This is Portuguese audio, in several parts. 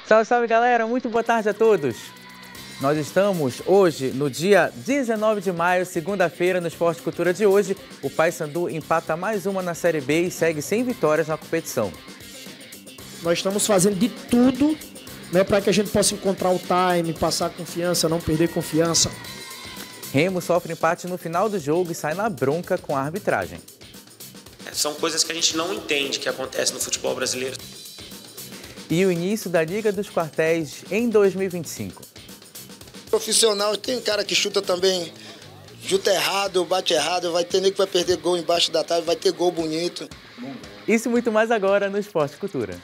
Salve, salve, galera! Muito boa tarde a todos! Nós estamos hoje, no dia 19 de maio, segunda-feira, no Esporte Cultura de hoje. O Paysandu empata mais uma na Série B e segue sem vitórias na competição. Nós estamos fazendo de tudo, né, para que a gente possa encontrar o time, passar confiança, não perder confiança. Remo sofre empate no final do jogo e sai na bronca com a arbitragem. São coisas que a gente não entende que acontecem no futebol brasileiro. E o início da Liga dos Quartéis em 2025. Profissional, tem um cara que chuta também, chuta errado, bate errado, vai ter nego que vai perder gol embaixo da trave, vai ter gol bonito. Isso e muito mais agora no Esporte Cultura.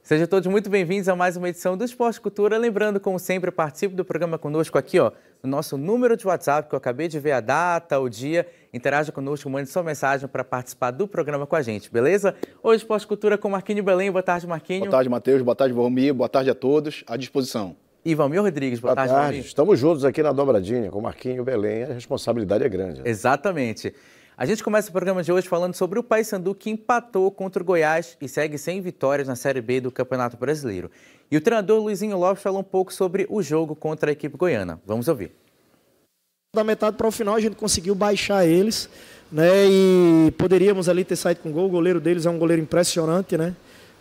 Sejam todos muito bem-vindos a mais uma edição do Esporte Cultura. Lembrando, como sempre, participe do programa conosco aqui, ó, no nosso número de WhatsApp, que eu acabei de ver a data, o dia. Interaja conosco, mande sua mensagem para participar do programa com a gente, beleza? Hoje, Esporte Cultura com Marquinho Belém. Boa tarde, Marquinho. Boa tarde, Matheus. Boa tarde, Valmir. Boa tarde a todos. À disposição. E Valmir Rodrigues. Boa tarde, Valmir. Estamos juntos aqui na dobradinha com Marquinho Belém. A responsabilidade é grande. Exatamente. A gente começa o programa de hoje falando sobre o Paysandu, que empatou contra o Goiás e segue sem vitórias na Série B do Campeonato Brasileiro. E o treinador Luizinho Lopes falou um pouco sobre o jogo contra a equipe goiana. Vamos ouvir. Da metade para o final a gente conseguiu baixar eles, né? E poderíamos ali ter saído com gol. O goleiro deles é um goleiro impressionante, né?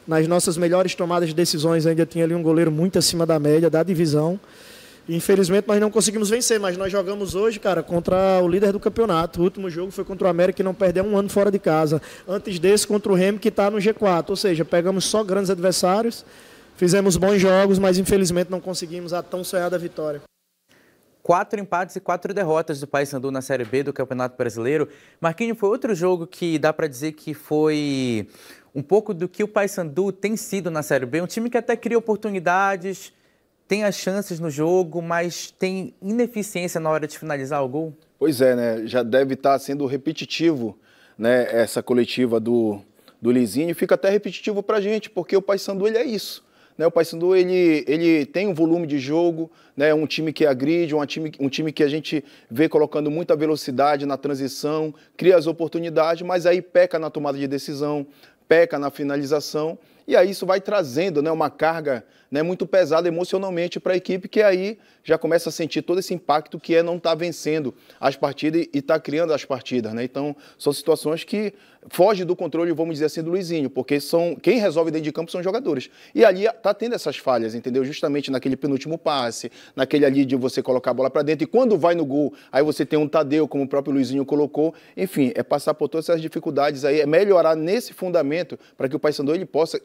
Nas nossas melhores tomadas de decisões ainda tinha ali um goleiro muito acima da média da divisão. Infelizmente nós não conseguimos vencer, mas nós jogamos hoje, cara, contra o líder do campeonato. O último jogo foi contra o América, que não perdeu um ano fora de casa. Antes desse, contra o Remo, que está no G4. Ou seja, pegamos só grandes adversários, fizemos bons jogos, mas infelizmente não conseguimos a tão sonhada vitória. 4 empates e 4 derrotas do Paysandu na Série B do Campeonato Brasileiro. Marquinhos, foi outro jogo que dá para dizer que foi um pouco do que o Paysandu tem sido na Série B. Um time que até cria oportunidades, tem as chances no jogo, mas tem ineficiência na hora de finalizar o gol? Pois é, né? Já deve estar sendo repetitivo, né? Essa coletiva do Lizinho. Fica até repetitivo para a gente, porque o Paysandu, ele é isso. Né? O Paysandu, ele tem um volume de jogo, né? Um time que agride, um time que a gente vê colocando muita velocidade na transição, cria as oportunidades, mas aí peca na tomada de decisão, peca na finalização. E aí isso vai trazendo, né, uma carga, né, muito pesada emocionalmente para a equipe, que aí já começa a sentir todo esse impacto que é não estar vencendo as partidas e estar criando as partidas. Né? Então, são situações que fogem do controle, vamos dizer assim, do Luizinho, porque quem resolve dentro de campo são jogadores. E ali está tendo essas falhas, entendeu? Justamente naquele penúltimo passe, naquele ali de você colocar a bola para dentro, e quando vai no gol, aí você tem um Tadeu, como o próprio Luizinho colocou. Enfim, é passar por todas essas dificuldades aí, é melhorar nesse fundamento para que o Paysandu ele possa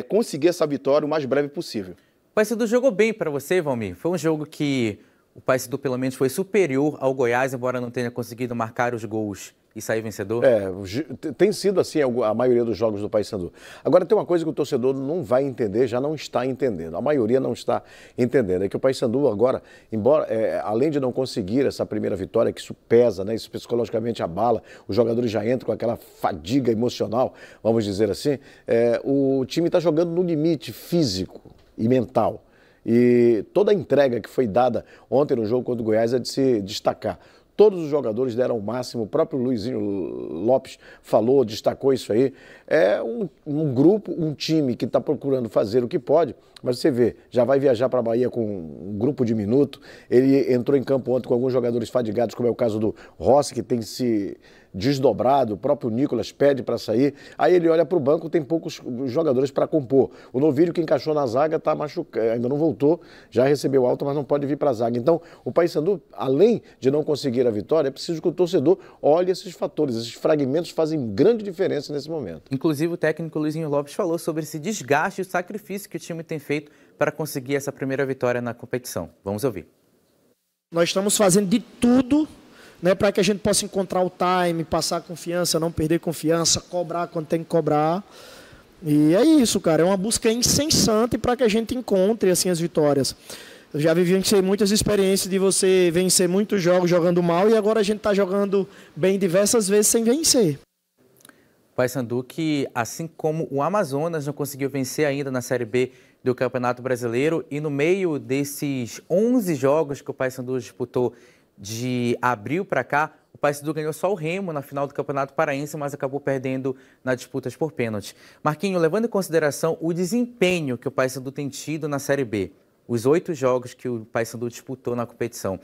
conseguir essa vitória o mais breve possível. O Paysandu jogou bem para você, Valmir? Foi um jogo que o Paysandu pelo menos foi superior ao Goiás, embora não tenha conseguido marcar os gols e sair vencedor? Tem sido assim a maioria dos jogos do Paysandu. Agora tem uma coisa que o torcedor não vai entender, já não está entendendo. A maioria não está entendendo. É que o Paysandu agora, embora, além de não conseguir essa primeira vitória, que isso pesa, né, isso psicologicamente abala, os jogadores já entram com aquela fadiga emocional, vamos dizer assim, o time está jogando no limite físico e mental. E toda a entrega que foi dada ontem no jogo contra o Goiás é de se destacar. Todos os jogadores deram o máximo, o próprio Luizinho Lopes falou, destacou isso aí. É um grupo, um time que está procurando fazer o que pode, mas você vê, já vai viajar para a Bahia com um grupo diminuto. Ele entrou em campo ontem com alguns jogadores fadigados, como é o caso do Rossi, que tem se desdobrado, o próprio Nicolas pede para sair. Aí ele olha para o banco, tem poucos jogadores para compor. O Novilho, que encaixou na zaga, está machucado, ainda não voltou, já recebeu alta, mas não pode vir para a zaga. Então, o Paysandu, além de não conseguir a vitória, é preciso que o torcedor olhe esses fatores. Esses fragmentos fazem grande diferença nesse momento. Inclusive, o técnico Luizinho Lopes falou sobre esse desgaste e o sacrifício que o time tem feito para conseguir essa primeira vitória na competição. Vamos ouvir. Nós estamos fazendo de tudo, né, para que a gente possa encontrar o time, passar confiança, não perder confiança, cobrar quando tem que cobrar. E é isso, cara. É uma busca incessante para que a gente encontre assim, as vitórias. Eu já vivenciei muitas experiências de você vencer muitos jogos jogando mal e agora a gente está jogando bem diversas vezes sem vencer. Paysandu que, assim como o Amazonas, não conseguiu vencer ainda na Série B do Campeonato Brasileiro, e no meio desses 11 jogos que o Paysandu disputou de abril para cá, o Paysandu ganhou só o Remo na final do Campeonato Paraense, mas acabou perdendo nas disputas por pênalti. Marquinhos, levando em consideração o desempenho que o Paysandu tem tido na Série B, os 8 jogos que o Paysandu disputou na competição,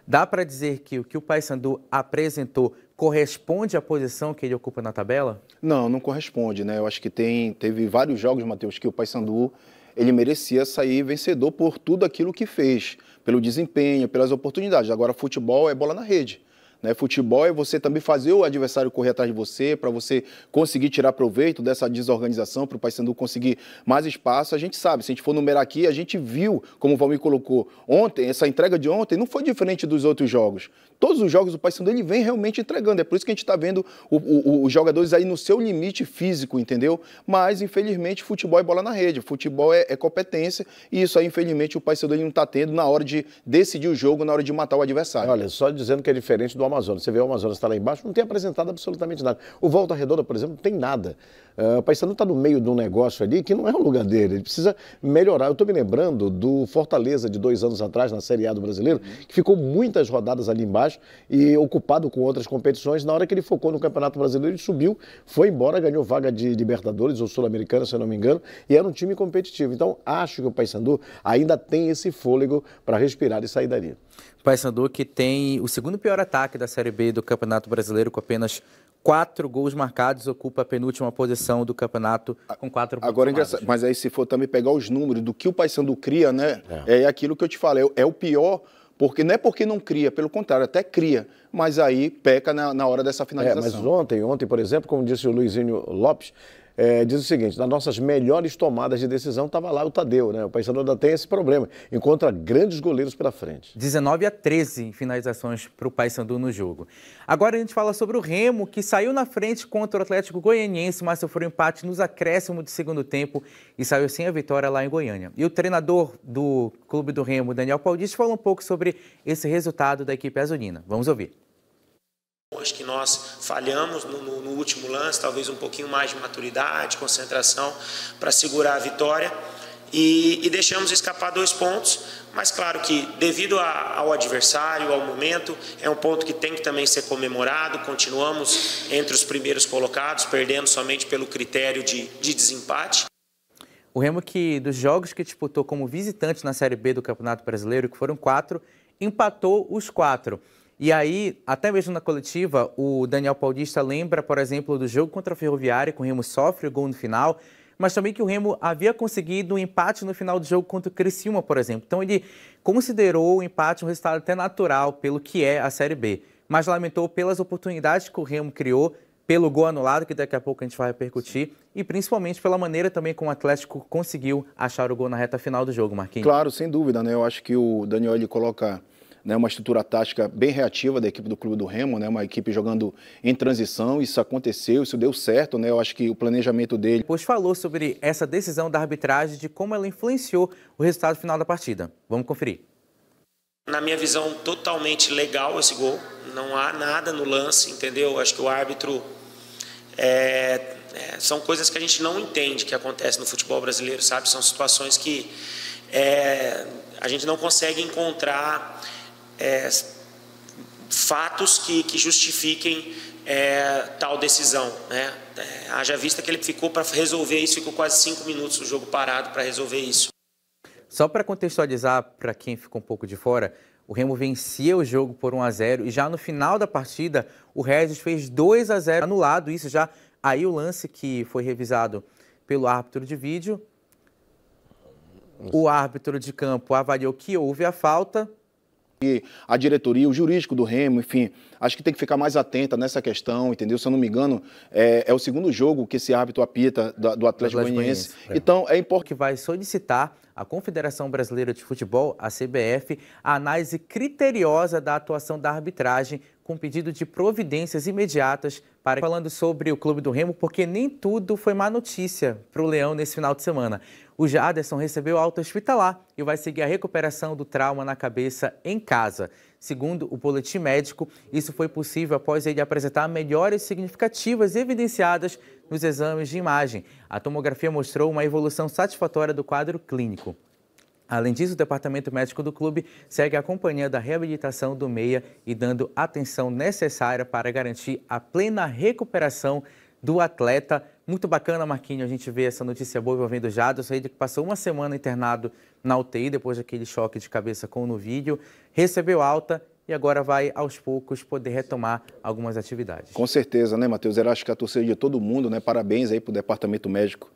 dá para dizer que o que o Paysandu apresentou corresponde à posição que ele ocupa na tabela? Não, não corresponde, né? Eu acho que teve vários jogos, Matheus, que o Paysandu ele merecia sair vencedor por tudo aquilo que fez, pelo desempenho, pelas oportunidades. Agora, futebol é bola na rede. Né? Futebol é você também fazer o adversário correr atrás de você, para você conseguir tirar proveito dessa desorganização, para o Paysandu conseguir mais espaço. A gente sabe, se a gente for numerar aqui, a gente viu, como o Valmir colocou ontem, essa entrega de ontem não foi diferente dos outros jogos. Todos os jogos do Paysandu ele vem realmente entregando. É por isso que a gente está vendo os jogadores aí no seu limite físico, entendeu? Mas, infelizmente, futebol é bola na rede. Futebol é competência. E isso aí, infelizmente, o Paysandu ele não está tendo na hora de decidir o jogo, na hora de matar o adversário. Olha, só dizendo que é diferente do Amazonas. Você vê o Amazonas está lá embaixo, não tem apresentado absolutamente nada. O Volta Redonda, por exemplo, não tem nada. O Paysandu está no meio de um negócio ali que não é o lugar dele. Ele precisa melhorar. Eu estou me lembrando do Fortaleza de 2 anos atrás, na Série A do Brasileiro, que ficou muitas rodadas ali embaixo e ocupado com outras competições. Na hora que ele focou no Campeonato Brasileiro, ele subiu, foi embora, ganhou vaga de Libertadores ou Sul-Americana, se eu não me engano, e era um time competitivo. Então, acho que o Paysandu ainda tem esse fôlego para respirar e sair dali. O Paysandu que tem o segundo pior ataque da Série B do Campeonato Brasileiro, com apenas 4 gols marcados, ocupa a penúltima posição do campeonato com 4 pontos. Agora, engraçado, mas aí se for também pegar os números do que o Paysandu cria, né? É aquilo que eu te falei, é o pior, porque não é porque não cria, pelo contrário, até cria, mas aí peca na hora dessa finalização. Mas ontem, por exemplo, como disse o Luizinho Lopes, diz o seguinte, nas nossas melhores tomadas de decisão estava lá o Tadeu, né? O Paysandu ainda tem esse problema, encontra grandes goleiros pela frente. 19-13 finalizações para o Paysandu no jogo. Agora a gente fala sobre o Remo, que saiu na frente contra o Atlético Goianiense, mas sofreu empate nos acréscimos do segundo tempo e saiu sem a vitória lá em Goiânia. E o treinador do clube do Remo, Daniel Paulista, falou um pouco sobre esse resultado da equipe azulina. Vamos ouvir. Acho que nós falhamos no último lance, talvez um pouquinho mais de maturidade, concentração para segurar a vitória e deixamos escapar 2 pontos, mas claro que devido ao adversário, ao momento, é um ponto que tem que também ser comemorado. Continuamos entre os primeiros colocados, perdendo somente pelo critério de desempate. O Remo que dos jogos que disputou como visitante na Série B do Campeonato Brasileiro, que foram 4, empatou os 4. E aí, até mesmo na coletiva, o Daniel Paulista lembra, por exemplo, do jogo contra a Ferroviária, que o Remo sofre o gol no final, mas também que o Remo havia conseguido um empate no final do jogo contra o Criciúma, por exemplo. Então ele considerou o empate um resultado até natural pelo que é a Série B, mas lamentou pelas oportunidades que o Remo criou, pelo gol anulado, que daqui a pouco a gente vai repercutir, e principalmente pela maneira também como o Atlético conseguiu achar o gol na reta final do jogo, Marquinhos. Claro, sem dúvida, né? Eu acho que o Daniel ele coloca uma estrutura tática bem reativa da equipe do Clube do Remo, né? Uma equipe jogando em transição, isso aconteceu, isso deu certo, né? Eu acho que o planejamento dele... Depois falou sobre essa decisão da arbitragem, de como ela influenciou o resultado final da partida. Vamos conferir. Na minha visão, totalmente legal esse gol, não há nada no lance, entendeu? Acho que o árbitro... são coisas que a gente não entende que acontecem no futebol brasileiro, sabe? São situações que a gente não consegue encontrar... fatos que justifiquem tal decisão, né? Haja vista que ele ficou para resolver isso, ficou quase 5 minutos do jogo parado para resolver isso. Só para contextualizar, para quem ficou um pouco de fora, o Remo vencia o jogo por 1-0 e já no final da partida o Regis fez 2-0 anulado, isso já aí o lance que foi revisado pelo árbitro de vídeo, o árbitro de campo avaliou que houve a falta. E a diretoria, o jurídico do Remo, enfim, acho que tem que ficar mais atenta nessa questão, entendeu? Se eu não me engano, é o segundo jogo que esse árbitro apita do Atlético Goianiense. Então, é importante... Que vai solicitar à Confederação Brasileira de Futebol, a CBF, a análise criteriosa da atuação da arbitragem, com pedido de providências imediatas para... Falando sobre o Clube do Remo, porque nem tudo foi má notícia para o Leão nesse final de semana. O Jaderson recebeu alta hospitalar e vai seguir a recuperação do trauma na cabeça em casa. Segundo o boletim médico, isso foi possível após ele apresentar melhores significativas evidenciadas nos exames de imagem. A tomografia mostrou uma evolução satisfatória do quadro clínico. Além disso, o departamento médico do clube segue acompanhando a reabilitação do meia e dando atenção necessária para garantir a plena recuperação do atleta. Muito bacana, Marquinhos, a gente vê essa notícia boa envolvendo o Jadson, que passou uma semana internado na UTI depois daquele choque de cabeça com o Novídeo, recebeu alta e agora vai, aos poucos, poder retomar algumas atividades. Com certeza, né, Matheus? Eu acho que a torcida de todo mundo, né? Parabéns aí para o departamento médico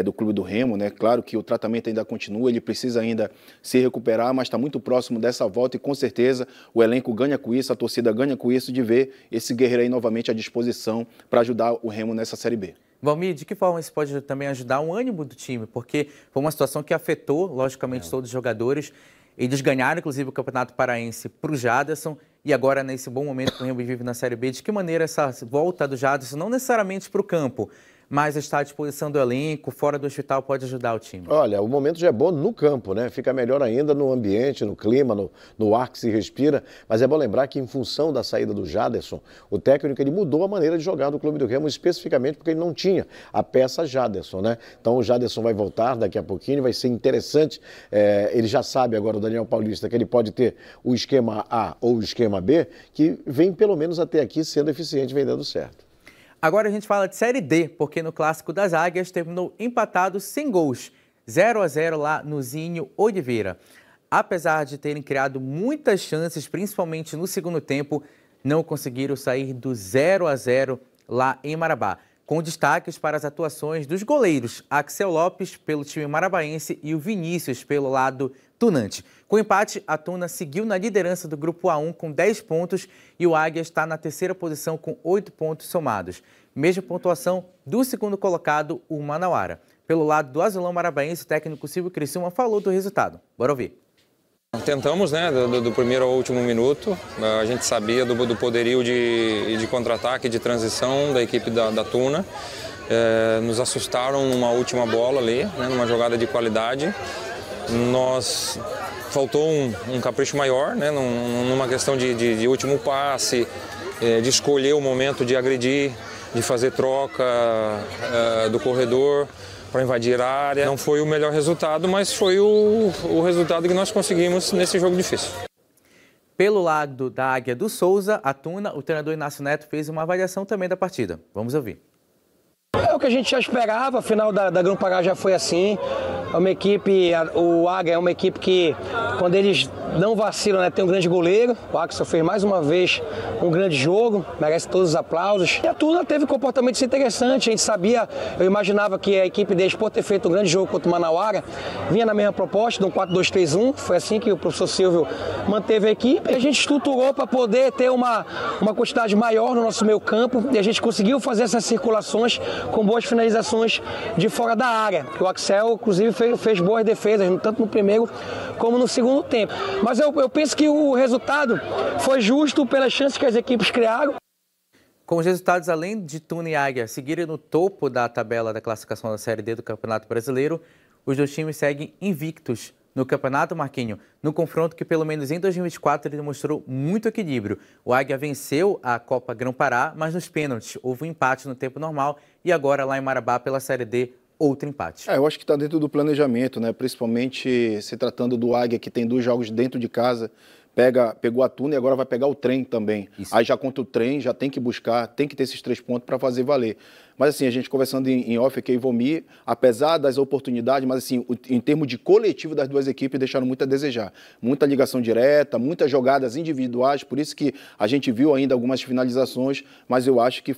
do Clube do Remo, né? Claro que o tratamento ainda continua, ele precisa ainda se recuperar, mas está muito próximo dessa volta e com certeza o elenco ganha com isso, a torcida ganha com isso de ver esse guerreiro aí novamente à disposição para ajudar o Remo nessa Série B. Valmir, de que forma isso pode também ajudar o ânimo do time? Porque foi uma situação que afetou, logicamente, todos os jogadores. Eles ganharam, inclusive, o Campeonato Paraense para o Jadson e agora, nesse bom momento que o Remo vive na Série B, de que maneira essa volta do Jadson, não necessariamente para o campo, mas está à disposição do elenco, fora do hospital, pode ajudar o time? Olha, o momento já é bom no campo, né? Fica melhor ainda no ambiente, no clima, no ar que se respira. Mas é bom lembrar que, em função da saída do Jadson, o técnico ele mudou a maneira de jogar do Clube do Remo, especificamente porque ele não tinha a peça Jadson, né? Então o Jadson vai voltar daqui a pouquinho, vai ser interessante. Ele já sabe agora, o Daniel Paulista, que ele pode ter o esquema A ou o esquema B, que vem pelo menos até aqui sendo eficiente, vem dando certo. Agora a gente fala de Série D, porque no Clássico das Águias terminou empatado sem gols, 0-0 lá no Zinho Oliveira. Apesar de terem criado muitas chances, principalmente no segundo tempo, não conseguiram sair do 0-0 lá em Marabá. Com destaques para as atuações dos goleiros Axel Lopes pelo time marabaense e o Vinícius pelo lado tunante. Com o empate, a Tuna seguiu na liderança do grupo A1 com 10 pontos e o Águia está na terceira posição com 8 pontos somados. Mesma pontuação do segundo colocado, o Manauara. Pelo lado do Azulão Marabaense, o técnico Silvio Criciúma falou do resultado. Bora ouvir. Tentamos, né, do primeiro ao último minuto. A gente sabia do poderio de contra-ataque, de transição da equipe da Tuna. Nos assustaram numa última bola ali, né, numa jogada de qualidade. Faltou um capricho maior, né, numa questão de último passe, de escolher o momento de agredir, de fazer troca do corredor para invadir a área. Não foi o melhor resultado, mas foi o resultado que nós conseguimos nesse jogo difícil. Pelo lado da Águia do Souza, a Tuna, o treinador Inácio Neto fez uma avaliação também da partida. Vamos ouvir. É o que a gente já esperava, a final da Grão Pará já foi assim. É uma equipe, o Águia é uma equipe que, quando eles não vacilam, né, tem um grande goleiro. O Axel fez mais uma vez um grande jogo, merece todos os aplausos. E a Tuna teve comportamentos interessantes, a gente sabia, eu imaginava que a equipe deles, por ter feito um grande jogo contra o Manauara, vinha na mesma proposta, de um 4-2-3-1, foi assim que o professor Silvio manteve a equipe. E a gente estruturou para poder ter uma quantidade maior no nosso meio campo e a gente conseguiu fazer essas circulações com boas finalizações de fora da área. O Axel, inclusive, fez boas defesas, tanto no primeiro como no segundo tempo. Mas eu penso que o resultado foi justo pelas chances que as equipes criaram. Com os resultados, além de Tuna e Águia seguirem no topo da tabela da classificação da Série D do Campeonato Brasileiro, os dois times seguem invictos no Campeonato, Marquinho, no confronto que, pelo menos em 2024, ele demonstrou muito equilíbrio. O Águia venceu a Copa Grão Pará, mas nos pênaltis houve um empate no tempo normal e agora lá em Marabá, pela Série D, outro empate. Eu acho que está dentro do planejamento, né? Principalmente se tratando do Águia, que tem 2 jogos dentro de casa, pegou a Tuna e agora vai pegar o Trem também. Isso. Aí já contra o Trem, já tem que buscar, tem que ter esses 3 pontos para fazer valer. Mas assim, a gente conversando em off aqui, Ivomir, apesar das oportunidades, mas assim, em termos de coletivo das duas equipes, deixaram muito a desejar. Muita ligação direta, muitas jogadas individuais, por isso que a gente viu ainda algumas finalizações, mas eu acho que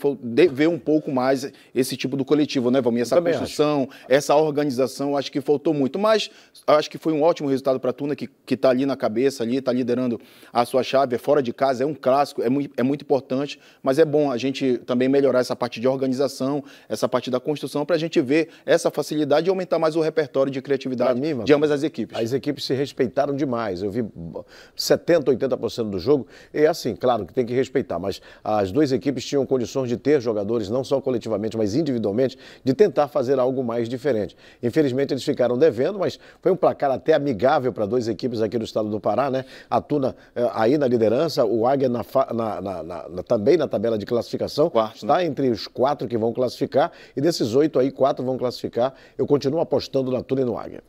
ver um pouco mais esse tipo do coletivo, né, Ivomir? Essa construção, essa organização, acho que faltou muito. Mas acho que foi um ótimo resultado para a Tuna, que está ali na cabeça, está liderando a sua chave, é fora de casa, é um clássico, é muito importante, mas é bom a gente também melhorar essa parte de organização, essa parte da construção, para a gente ver essa facilidade e aumentar mais o repertório de criatividade de ambas as equipes. As equipes se respeitaram demais. Eu vi 70%, 80% do jogo. E assim, claro que tem que respeitar, mas as duas equipes tinham condições de ter jogadores, não só coletivamente, mas individualmente, de tentar fazer algo mais diferente. Infelizmente, eles ficaram devendo, mas foi um placar até amigável para 2 equipes aqui do estado do Pará, né? A Tuna aí na liderança, o Águia também na tabela de classificação, está entre os 4 que vão classificar, e desses 8 aí, 4 vão classificar. Eu continuo apostando na Tuna e no Águia.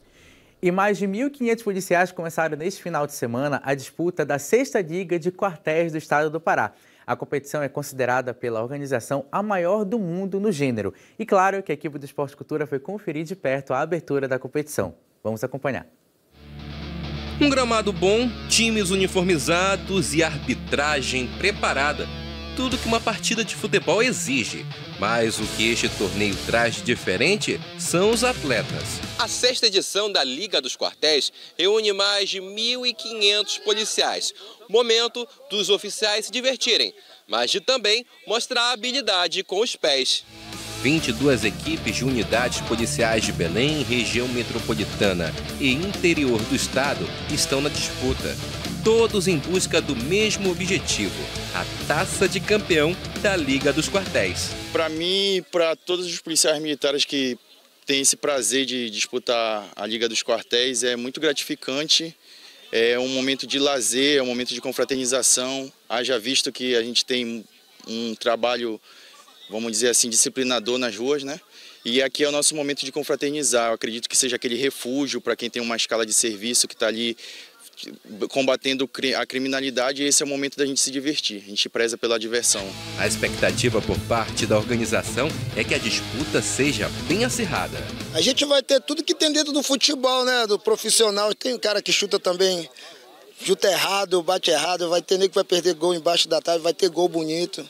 E mais de 1.500 policiais começaram neste final de semana a disputa da 6ª Liga de Quartéis do Estado do Pará. A competição é considerada pela organização a maior do mundo no gênero. E claro que a equipe do Esporte Cultura foi conferir de perto a abertura da competição. Vamos acompanhar. Um gramado bom, times uniformizados e arbitragem preparada. Tudo que uma partida de futebol exige. Mas o que este torneio traz de diferente são os atletas. A 6ª edição da Liga dos Quartéis reúne mais de 1.500 policiais. Momento dos oficiais se divertirem, mas de também mostrar a habilidade com os pés. 22 equipes de unidades policiais de Belém, região metropolitana e interior do estado estão na disputa. Todos em busca do mesmo objetivo, a taça de campeão da Liga dos Quartéis. Para mim e para todos os policiais militares que têm esse prazer de disputar a Liga dos Quartéis, é muito gratificante. É um momento de lazer, é um momento de confraternização. Haja visto que a gente tem um trabalho, vamos dizer assim, disciplinador nas ruas, né? E aqui é o nosso momento de confraternizar. Eu acredito que seja aquele refúgio para quem tem uma escala de serviço que está ali combatendo a criminalidade, e esse é o momento da gente se divertir, a gente preza pela diversão. A expectativa por parte da organização é que a disputa seja bem acirrada. A gente vai ter tudo que tem dentro do futebol, né, do profissional. Tem um cara que chuta também, chuta errado, bate errado, vai ter nego que vai perder gol embaixo da trave, vai ter gol bonito.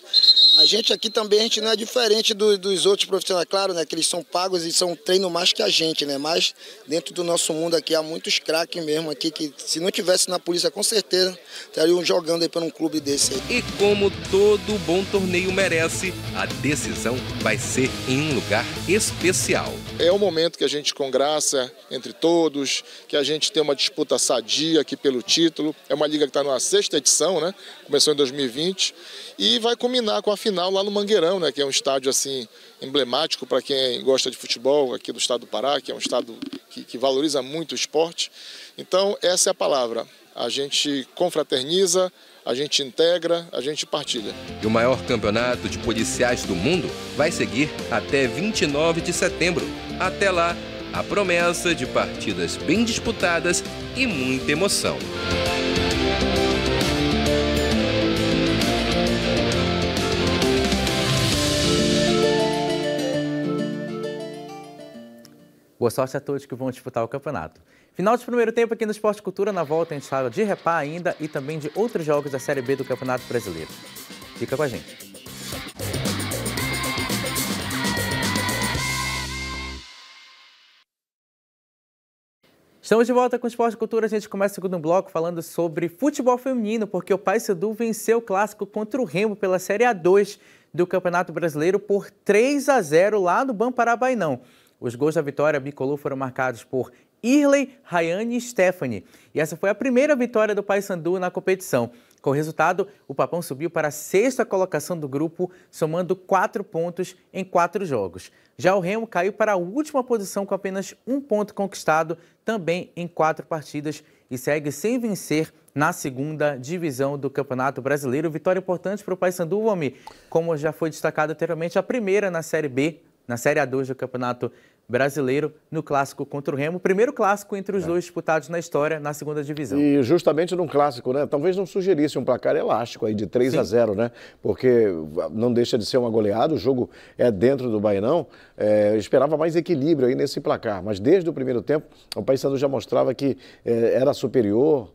A gente aqui também, a gente não é diferente dos outros profissionais, claro, né, que eles são pagos e são treino mais que a gente, né, mas dentro do nosso mundo aqui há muitos craques mesmo aqui que se não tivesse na polícia com certeza estariam jogando aí para um clube desse aí. E como todo bom torneio merece, a decisão vai ser em um lugar especial. É o momento que a gente congraça entre todos, que a gente tem uma disputa sadia aqui pelo título. É uma liga que está na 6ª edição, né? Começou em 2020 e vai culminar com a final lá no Mangueirão, né? Que é um estádio assim emblemático para quem gosta de futebol aqui do estado do Pará, que é um estado que valoriza muito o esporte. Então essa é a palavra. A gente confraterniza, a gente integra, a gente partilha. E o maior campeonato de policiais do mundo vai seguir até 29 de setembro. Até lá, a promessa de partidas bem disputadas e muita emoção. Boa sorte a todos que vão disputar o campeonato. Final de primeiro tempo aqui no Esporte Cultura. Na volta a gente fala de Repá ainda e também de outros jogos da Série B do Campeonato Brasileiro. Fica com a gente. Estamos de volta com o Esporte Cultura. A gente começa o segundo bloco falando sobre futebol feminino, porque o Paysandu venceu o clássico contra o Remo pela Série A2 do Campeonato Brasileiro por 3-0 lá no Bamparabainão. Os gols da vitória bicolor foram marcados por Irley, Rayane e Stephanie. E essa foi a primeira vitória do Paysandu na competição. Com o resultado, o Papão subiu para a 6ª colocação do grupo, somando 4 pontos em 4 jogos. Já o Remo caiu para a última posição com apenas 1 ponto conquistado, também em 4 partidas, e segue sem vencer na 2ª divisão do Campeonato Brasileiro. Vitória importante para o Paysandu, Valmir, como já foi destacado anteriormente, a primeira na Série B, na Série A2 do Campeonato Brasileiro, no clássico contra o Remo. O primeiro clássico entre os dois disputados na história, na 2ª divisão. E justamente num clássico, né? Talvez não sugerisse um placar elástico aí de 3-0, né? Porque não deixa de ser uma goleada, o jogo é dentro do Bainão. Esperava mais equilíbrio aí nesse placar, mas desde o primeiro tempo o Paysandu já mostrava que era superior.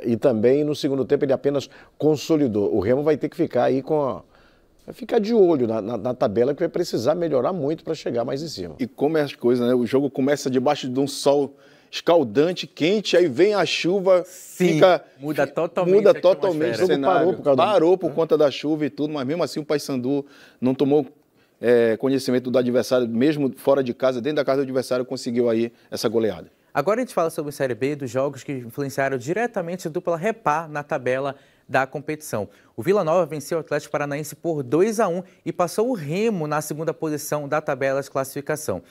E também no segundo tempo ele apenas consolidou. O Remo vai ter que ficar aí vai ficar de olho na tabela, que vai precisar melhorar muito para chegar mais em cima. E como é as coisas, né? O jogo começa debaixo de um sol escaldante, quente, aí vem a chuva, muda totalmente o cenário. Parou por conta da chuva e tudo, mas mesmo assim o Paysandu não tomou conhecimento do adversário, mesmo fora de casa, dentro da casa do adversário, conseguiu aí essa goleada. Agora a gente fala sobre a Série B, dos jogos que influenciaram diretamente a dupla Repá na tabela da competição. O Vila Nova venceu o Atlético Paranaense por 2-1 e passou o Remo na 2ª posição da tabela de classificação.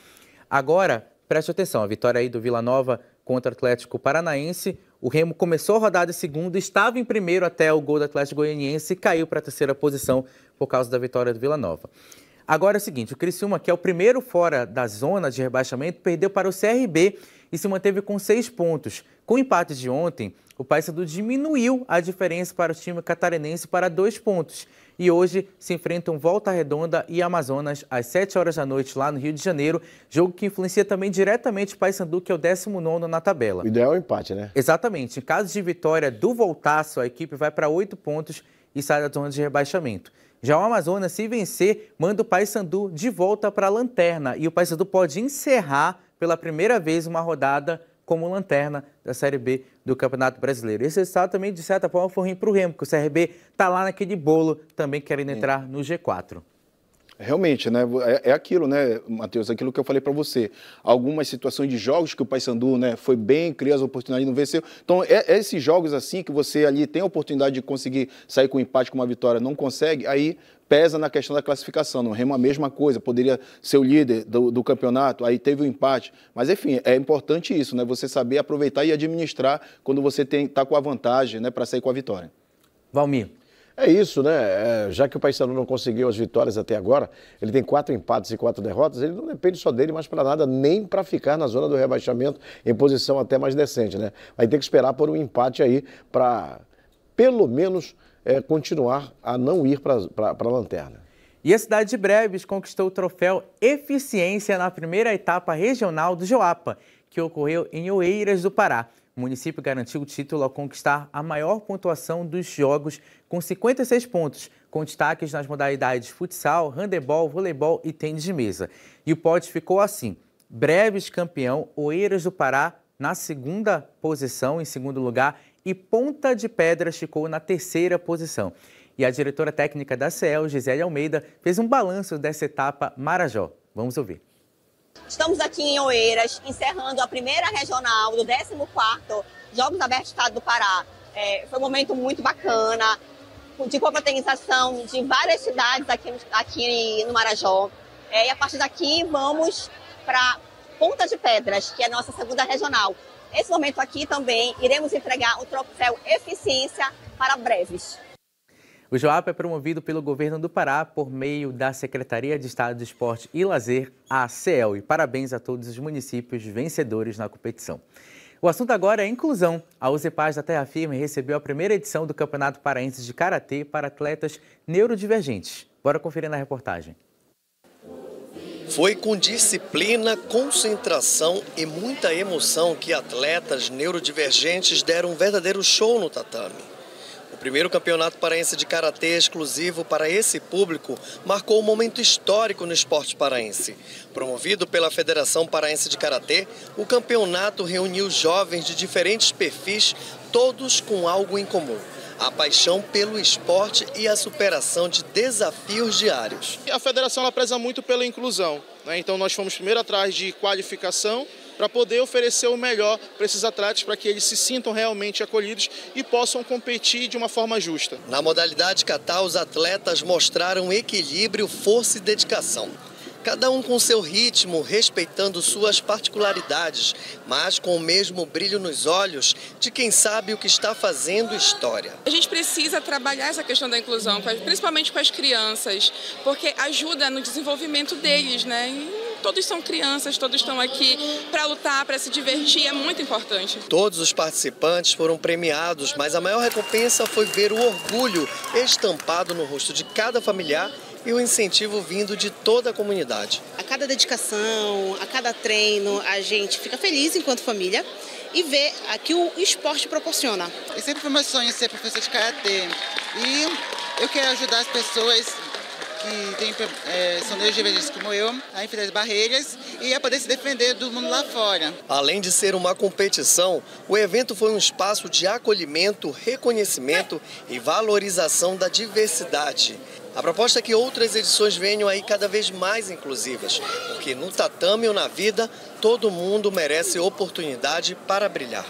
Agora, preste atenção, a vitória aí do Vila Nova contra o Atlético Paranaense. O Remo começou a rodada em 2º, estava em primeiro até o gol do Atlético Goianiense e caiu para a 3ª posição por causa da vitória do Vila Nova. Agora é o seguinte, o Criciúma, que é o primeiro fora da zona de rebaixamento, perdeu para o CRB e se manteve com 6 pontos. Com o empate de ontem, o Paysandu diminuiu a diferença para o time catarinense para 2 pontos. E hoje se enfrentam Volta Redonda e Amazonas às 7 horas da noite lá no Rio de Janeiro, jogo que influencia também diretamente o Paysandu, que é o 19º na tabela. O ideal é o empate, né? Exatamente. Em caso de vitória do Voltaço, a equipe vai para 8 pontos e sai da zona de rebaixamento. Já o Amazonas, se vencer, manda o Paysandu de volta para a lanterna. E o Paysandu pode encerrar pela primeira vez uma rodada como lanterna da Série B do Campeonato Brasileiro. Esse resultado também, de certa forma, foi ruim para o Remo, porque o CRB está lá naquele bolo, também querendo entrar no G4. Realmente, né? É aquilo, né, Matheus? Aquilo que eu falei para você. Algumas situações de jogos que o Paysandu, né, foi bem, criou as oportunidades e não venceu. Então, esses jogos assim que você ali tem a oportunidade de conseguir sair com um empate, com uma vitória, não consegue, aí pesa na questão da classificação. No Remo a mesma coisa, poderia ser o líder do campeonato, aí teve um empate. Mas, enfim, é importante isso, né? Você saber aproveitar e administrar quando você está com a vantagem, né, para sair com a vitória. Valmir. É isso, né? Já que o Paysandu não conseguiu as vitórias até agora, ele tem 4 empates e 4 derrotas, ele não depende só dele mais para nada, nem para ficar na zona do rebaixamento em posição até mais decente, né? Vai ter que esperar por um empate aí para, pelo menos, continuar a não ir para a lanterna. E a cidade de Breves conquistou o troféu Eficiência na primeira etapa regional do Joapa, que ocorreu em Oeiras do Pará. O município garantiu o título ao conquistar a maior pontuação dos jogos, com 56 pontos, com destaques nas modalidades futsal, handebol, voleibol e tênis de mesa. E o pódio ficou assim: Breves campeão, Oeiras do Pará na segunda posição, em segundo lugar, e Ponta de Pedras ficou na terceira posição. E a diretora técnica da CEL, Gisele Almeida, fez um balanço dessa etapa Marajó. Vamos ouvir. Estamos aqui em Oeiras, encerrando a primeira regional do 14º Jogos Abertos do Estado do Pará. Foi um momento muito bacana, de confraternização de várias cidades aqui no Marajó. E a partir daqui vamos para Ponta de Pedras, que é a nossa segunda regional. Nesse momento aqui também iremos entregar o troféu Eficiência para Breves. O Joapa é promovido pelo governo do Pará por meio da Secretaria de Estado do Esporte e Lazer, a CEL. E parabéns a todos os municípios vencedores na competição. O assunto agora é inclusão. A UZEPAS da Terra Firme recebeu a primeira edição do Campeonato Paraense de Karatê para atletas neurodivergentes. Bora conferir na reportagem. Foi com disciplina, concentração e muita emoção que atletas neurodivergentes deram um verdadeiro show no tatame. O primeiro campeonato paraense de karatê exclusivo para esse público marcou um momento histórico no esporte paraense. Promovido pela Federação Paraense de Karatê, o campeonato reuniu jovens de diferentes perfis, todos com algo em comum: a paixão pelo esporte e a superação de desafios diários. A federação ela preza muito pela inclusão, né? Então nós fomos primeiro atrás de qualificação para poder oferecer o melhor para esses atletas, para que eles se sintam realmente acolhidos e possam competir de uma forma justa. Na modalidade kata, os atletas mostraram equilíbrio, força e dedicação. Cada um com seu ritmo, respeitando suas particularidades, mas com o mesmo brilho nos olhos de quem sabe o que está fazendo história. A gente precisa trabalhar essa questão da inclusão, principalmente com as crianças, porque ajuda no desenvolvimento deles, né? E todos são crianças, todos estão aqui para lutar, para se divertir, é muito importante. Todos os participantes foram premiados, mas a maior recompensa foi ver o orgulho estampado no rosto de cada familiar e o incentivo vindo de toda a comunidade. A cada dedicação, a cada treino, a gente fica feliz enquanto família e vê o que o esporte proporciona. E sempre foi meu sonho ser professor de karatê. E eu quero ajudar as pessoas que são neurodivergentes como eu, a enfrentar as barreiras e a poder se defender do mundo lá fora. Além de ser uma competição, o evento foi um espaço de acolhimento, reconhecimento e valorização da diversidade. A proposta é que outras edições venham aí cada vez mais inclusivas, porque no tatame ou na vida, todo mundo merece oportunidade para brilhar.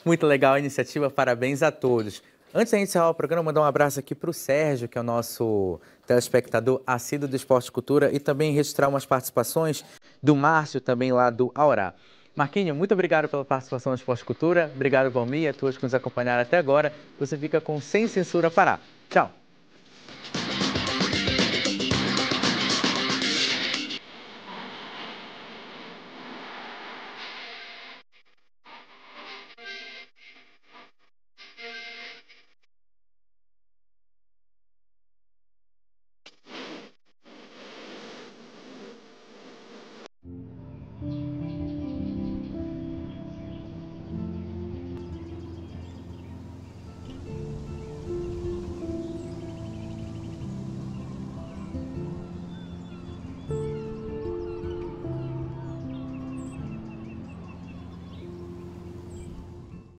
Muito legal a iniciativa, parabéns a todos. Antes de encerrar o programa, mandar um abraço aqui para o Sérgio, que é o nosso telespectador assíduo do Esporte e Cultura, e também registrar umas participações do Márcio, também lá do Aurá. Marquinhos, muito obrigado pela participação no Esporte e Cultura. Obrigado, Valmir, a todos que nos acompanharam até agora. Você fica com Sem Censura Pará. Tchau.